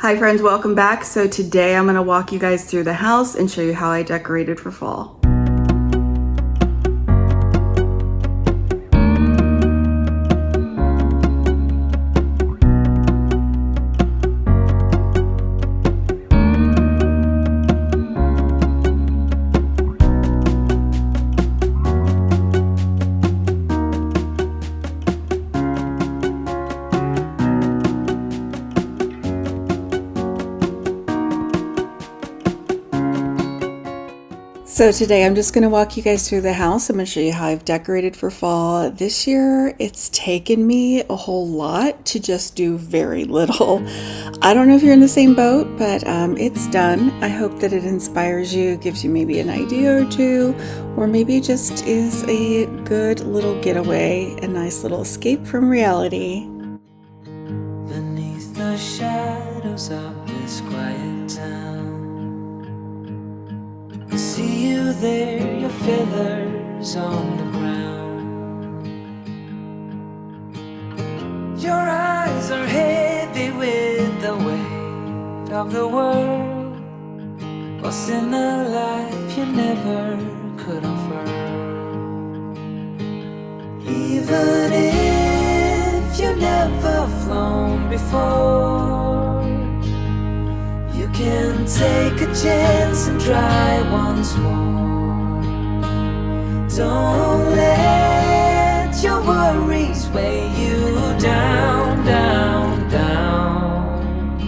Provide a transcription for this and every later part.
Hi friends, welcome back. So today I'm going to walk you guys through the house and show you how I decorated for fall. So today I'm just going to walk you guys through the house. I'm going to show you how I've decorated for fall. This year it's taken me a whole lot to just do very little. I don't know if you're in the same boat, but it's done. I hope that it inspires you, gives you maybe an idea or two, or maybe just is a good little getaway, a nice little escape from reality. Beneath the shadows of this quiet town, I see you there, your feathers on the ground. Your eyes are heavy with the weight of the world. What's in a life you never could afford? Even if you never flown before, you can take a chance and try once more. Don't let your worries weigh you down, down, down.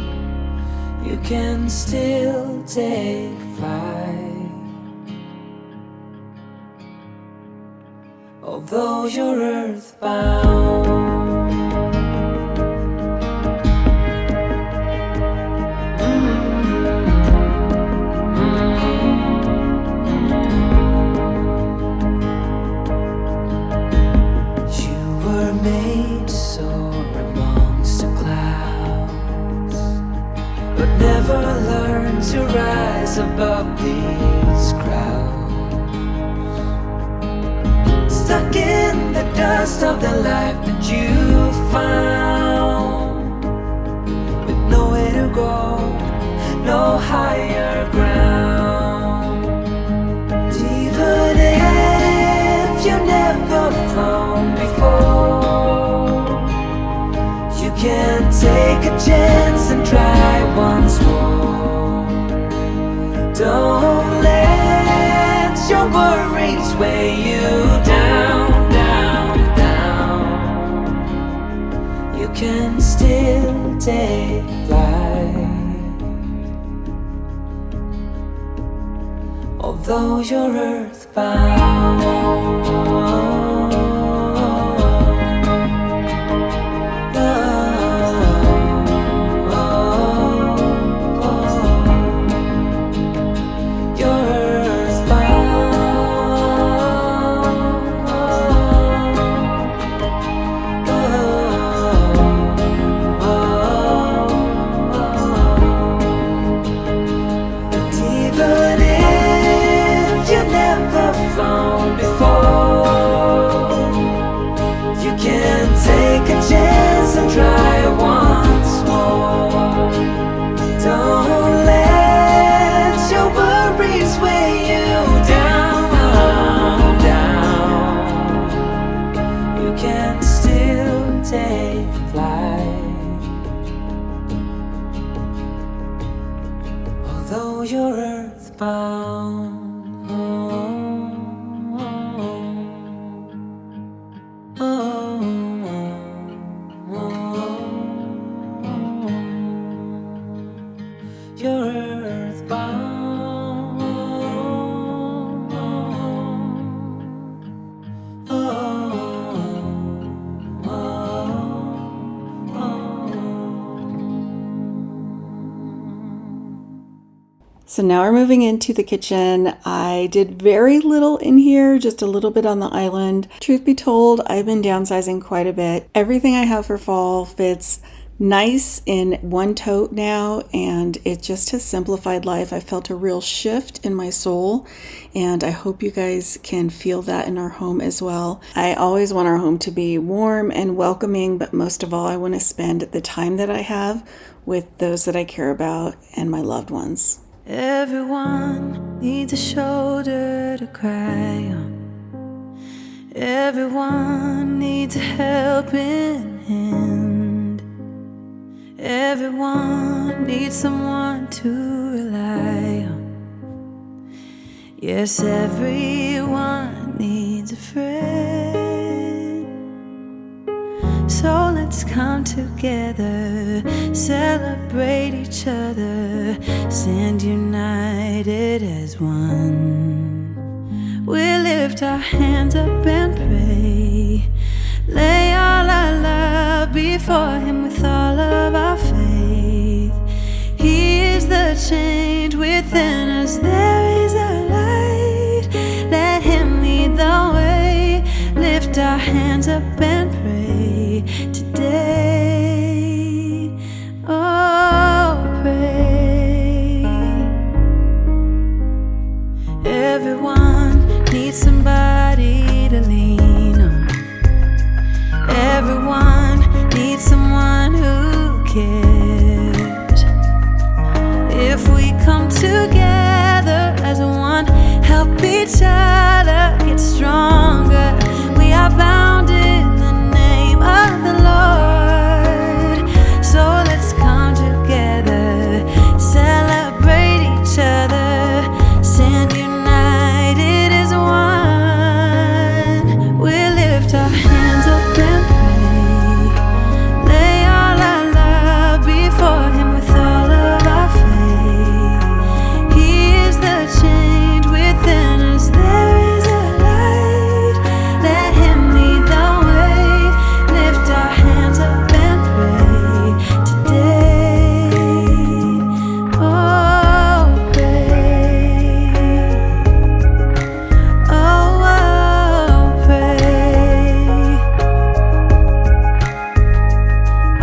You can still take flight, although you're earthbound. Made to soar amongst the clouds, but never learn to rise above these crowds. Stuck in the dust of the life that you found, with nowhere to go, no higher ground. Even if you never flown before, you can take a chance and try once more. Don't let your worries weigh you down, down, down. You can still take flight, although you're earthbound. Although you're earthbound. You're earthbound. So now we're moving into the kitchen. I did very little in here, just a little bit on the island. Truth be told, I've been downsizing quite a bit. Everything I have for fall fits nice in one tote now, and it just has simplified life. I felt a real shift in my soul, and I hope you guys can feel that in our home as well. I always want our home to be warm and welcoming, but most of all, I want to spend the time that I have with those that I care about and my loved ones. Everyone needs a shoulder to cry on. Everyone needs a helping hand. Everyone needs someone to rely on. Yes, everyone needs a friend. So let's come together, celebrate each other, stand united as one. We lift our hands up and pray, lay all our love before Him with all of our faith. He is the change within us, there is a light. Let Him lead the way, lift our hands up and pray today. Oh, pray. Everyone needs somebody to lean on. Everyone needs someone who cares. If we come together as one, help each other get stronger, we are bound in the name of the Lord. So let's come together, celebrate each other, stand united as one. We lift our hands up and pray, lay all our love before Him with all of our faith. He is the change within us, there is a light. Let Him lead the way, lift our hands up and pray today. Oh, pray. Oh, pray.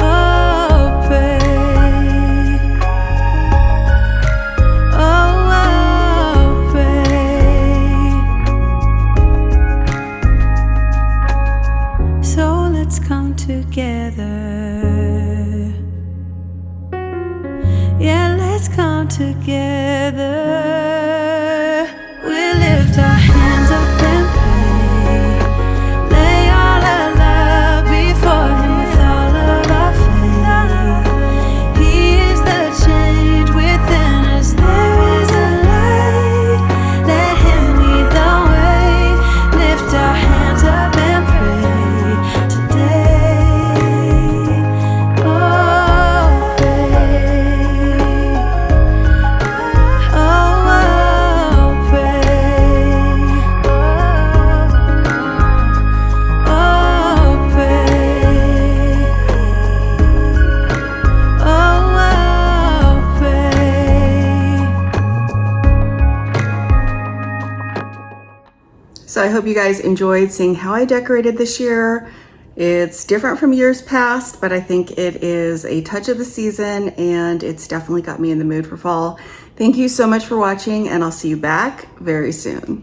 Oh, pray. Oh, pray. So let's come together. Yeah, let's come together. We lift our hands up and pray, lay all our love before Him with all of our faith. He is the change within us, there is a light. Let Him lead the way, lift our hands up and pray today. Oh, pray. Oh, pray. Oh, pray. Oh, pray. So I hope you guys enjoyed seeing how I decorated this year. It's different from years past, but I think it is a touch of the season, and it's definitely got me in the mood for fall. Thank you so much for watching, and I'll see you back very soon.